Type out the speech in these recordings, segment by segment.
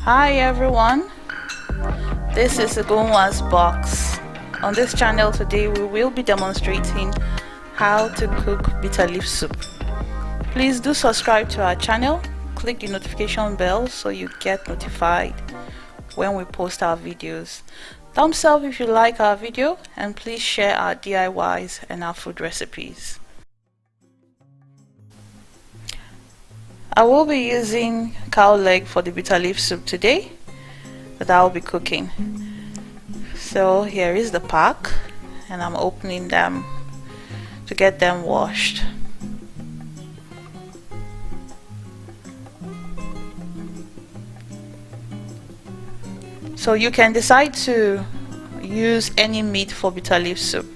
Hi everyone, this is Ugonwas box. On this channel today we will be demonstrating how to cook bitter leaf soup. Please do subscribe to our channel, click the notification bell so you get notified when we post our videos. Thumbs up if you like our video, and please share our DIYs and our food recipes. I will be using cow leg for the bitter leaf soup today that I will be cooking. So here is the pack, and I'm opening them to get them washed. So you can decide to use any meat for bitter leaf soup.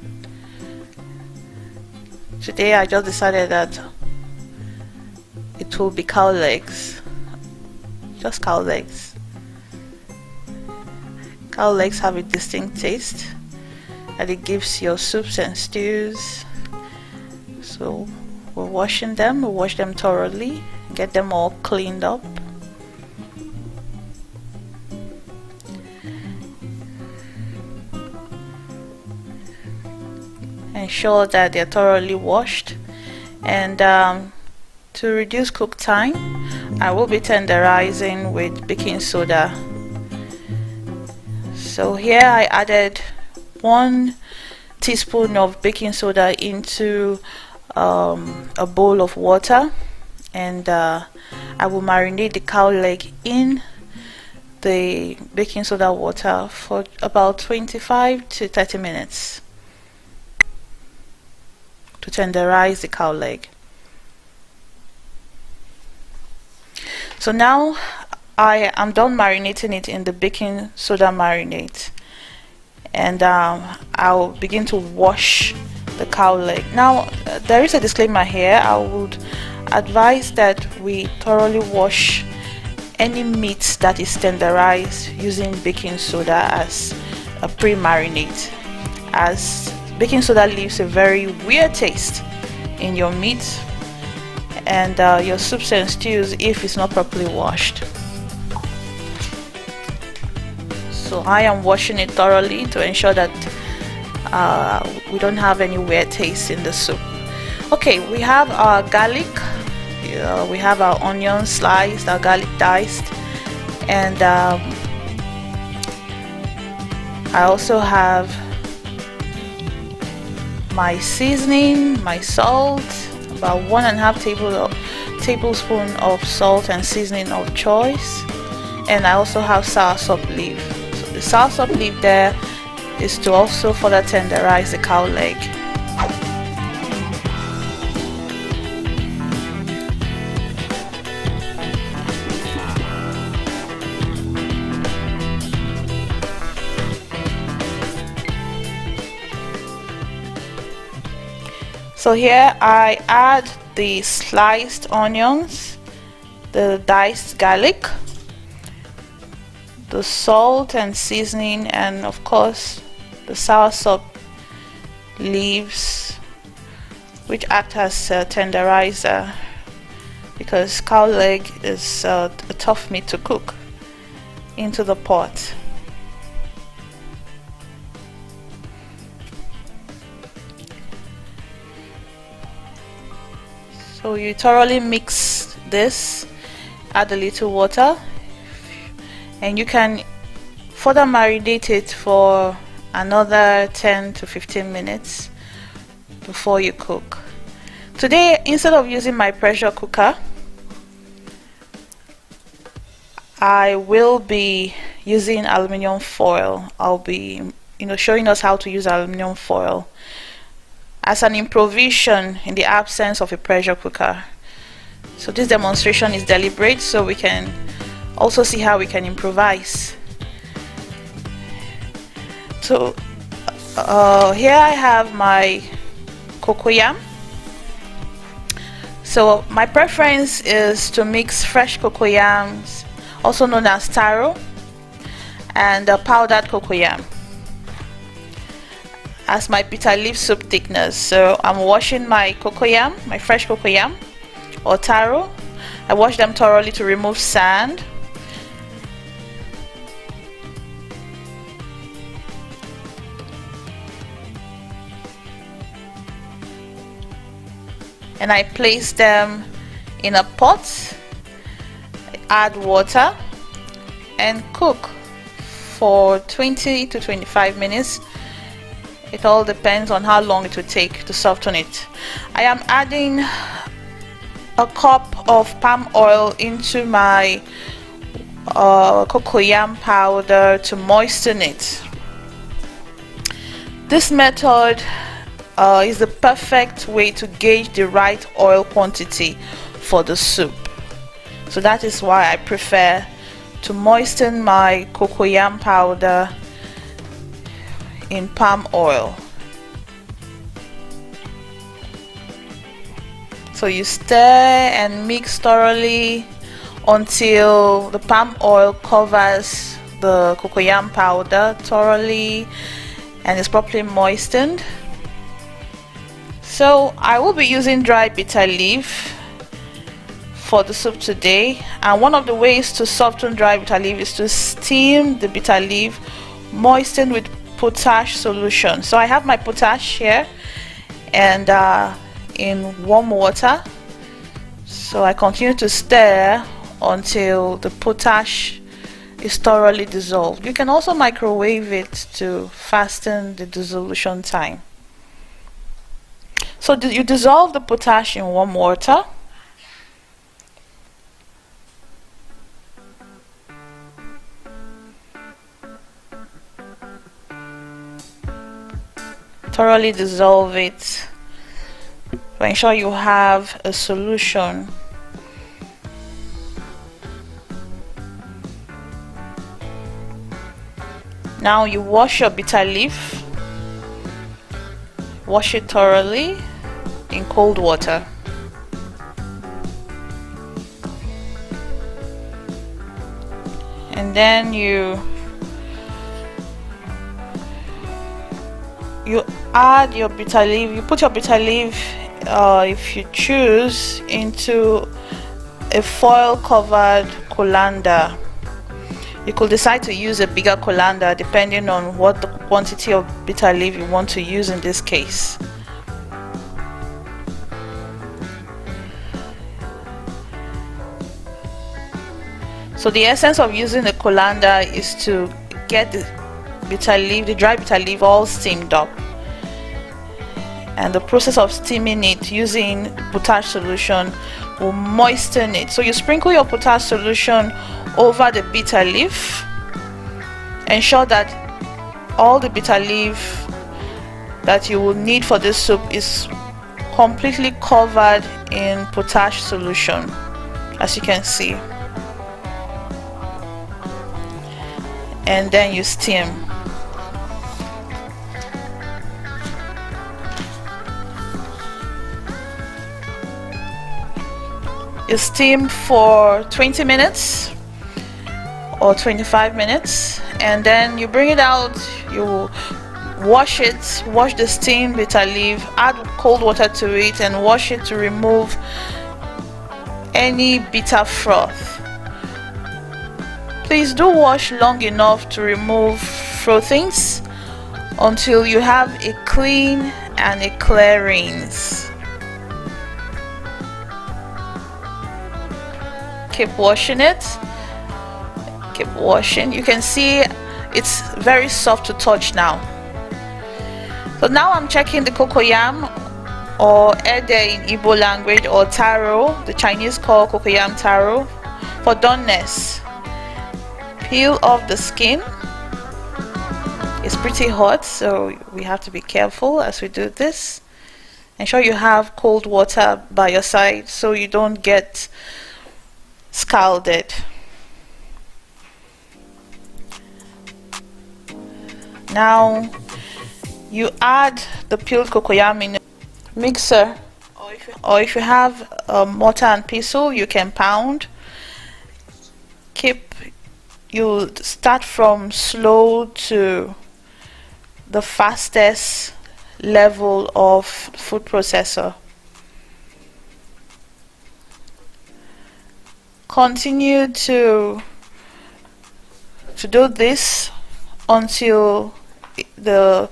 Today I just decided that it will be cow legs, just cow legs. Cow legs have a distinct taste and it gives your soups and stews. So we're washing them, we'll wash them thoroughly, get them all cleaned up. Ensure that they're thoroughly washed, and to reduce cook time, I will be tenderizing with baking soda. So here I added 1 teaspoon of baking soda into a bowl of water, and I will marinate the cow leg in the baking soda water for about 25 to 30 minutes to tenderize the cow leg. So now I am done marinating it in the baking soda marinade, and I'll begin to wash the cow leg. Now there is a disclaimer here. I would advise that we thoroughly wash any meat that is tenderized using baking soda as a pre-marinade, as baking soda leaves a very weird taste in your meat and your soups and stews if it's not properly washed. So I am washing it thoroughly to ensure that we don't have any weird taste in the soup. Okay, we have our garlic, we have our onion sliced, our garlic diced, and I also have my seasoning, my salt, about 1.5 tablespoon of salt and seasoning of choice, and I also have soursop leaf. So the soursop leaf there is to also further tenderize the cow leg. So here I add the sliced onions, the diced garlic, the salt and seasoning, and of course the soursop leaves, which act as a tenderizer because cow leg is a tough meat to cook, into the pot. So you thoroughly mix this, add a little water, and you can further marinate it for another 10 to 15 minutes before you cook. Today, instead of using my pressure cooker, I will be using aluminum foil. I'll be showing us how to use aluminum foil as an improvisation in the absence of a pressure cooker. So this demonstration is deliberate, so we can also see how we can improvise. So here I have my cocoyam. So my preference is to mix fresh cocoyams, also known as taro, and powdered cocoyam as my bitter leaf soup thickness. So I'm washing my cocoyam, my fresh cocoyam or taro. I wash them thoroughly to remove sand. and I place them in a pot, add water and cook for 20 to 25 minutes. It all depends on how long it will take to soften it. I am adding a cup of palm oil into my cocoyam powder to moisten it. This method is the perfect way to gauge the right oil quantity for the soup. So that is why I prefer to moisten my cocoyam powder in palm oil. So you stir and mix thoroughly until the palm oil covers the cocoyam powder thoroughly and is properly moistened. So I will be using dry bitter leaf for the soup today, and one of the ways to soften dry bitter leaf is to steam the bitter leaf moistened with potash solution. So I have my potash here and in warm water, so I continue to stir until the potash is thoroughly dissolved. You can also microwave it to fasten the dissolution time. So you dissolve the potash in warm water. Thoroughly dissolve it to ensure you have a solution. Now you wash your bitter leaf. Wash it thoroughly in cold water. And then you add your bitter leaf. You put your bitter leaf, if you choose, into a foil covered colander. You could decide to use a bigger colander depending on what the quantity of bitter leaf you want to use in this case. So the essence of using a colander is to get the dry bitter leaf all steamed up, and the process of steaming it using potash solution will moisten it. So you sprinkle your potash solution over the bitter leaf. Ensure that all the bitter leaf that you will need for this soup is completely covered in potash solution, as you can see. And then you steam. You steam for 20 minutes or 25 minutes, and then you bring it out. You wash the steamed bitter leaf, add cold water to it and wash it to remove any bitter froth. Please do wash long enough to remove frothings until you have a clean and a clear rinse. Keep washing it. Keep washing. You can see it's very soft to touch now. So now I'm checking the cocoyam, or ede in Igbo language, or taro, the Chinese call cocoyam taro, for doneness. Peel off the skin. It's pretty hot, so we have to be careful as we do this. Ensure you have cold water by your side so you don't get scalded. Now you add the peeled cocoyam in a mixer, or if you have a mortar and pestle, you can pound. You start from slow to the fastest level of food processor. Continue to do this until the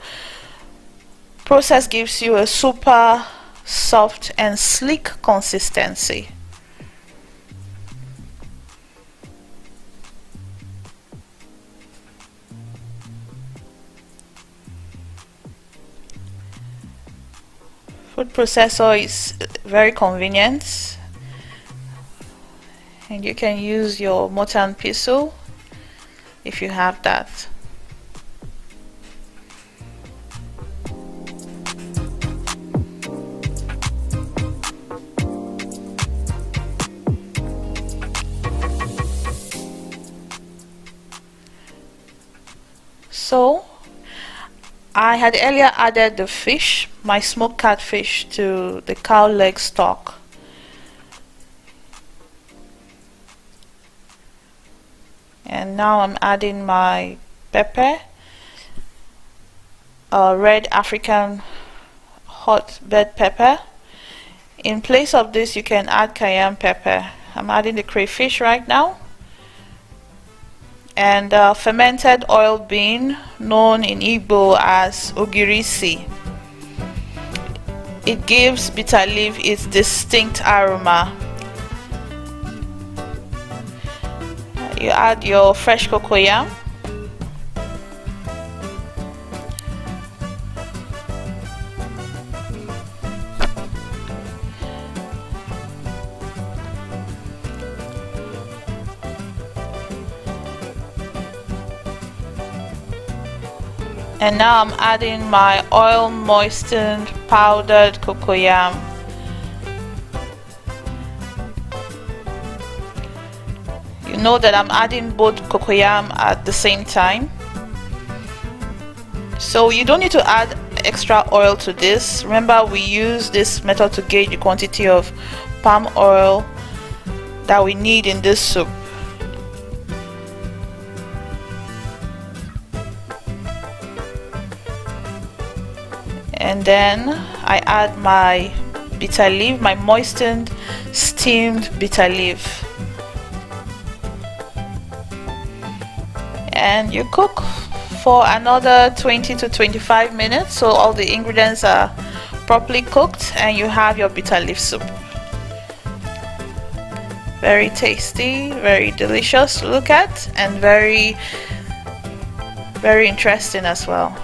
process gives you a super soft and sleek consistency. Food processor is very convenient, and you can use your mortar and pestle if you have that. So I had earlier added the fish, my smoked catfish, to the cow leg stock. And now I'm adding my pepper, red African hot bed pepper. In place of this, you can add cayenne pepper. I'm adding the crayfish right now. And fermented oil bean, known in Igbo as ogirisi. It gives bitter leaf its distinct aroma. You add your fresh cocoyam. And now I'm adding my oil moistened powdered cocoyam. You know that I'm adding both cocoyam at the same time. So you don't need to add extra oil to this. Remember, we use this method to gauge the quantity of palm oil that we need in this soup. And then I add my bitter leaf, my moistened steamed bitter leaf, and you cook for another 20 to 25 minutes so all the ingredients are properly cooked and you have your bitter leaf soup. Very tasty, very delicious to look at, and very interesting as well.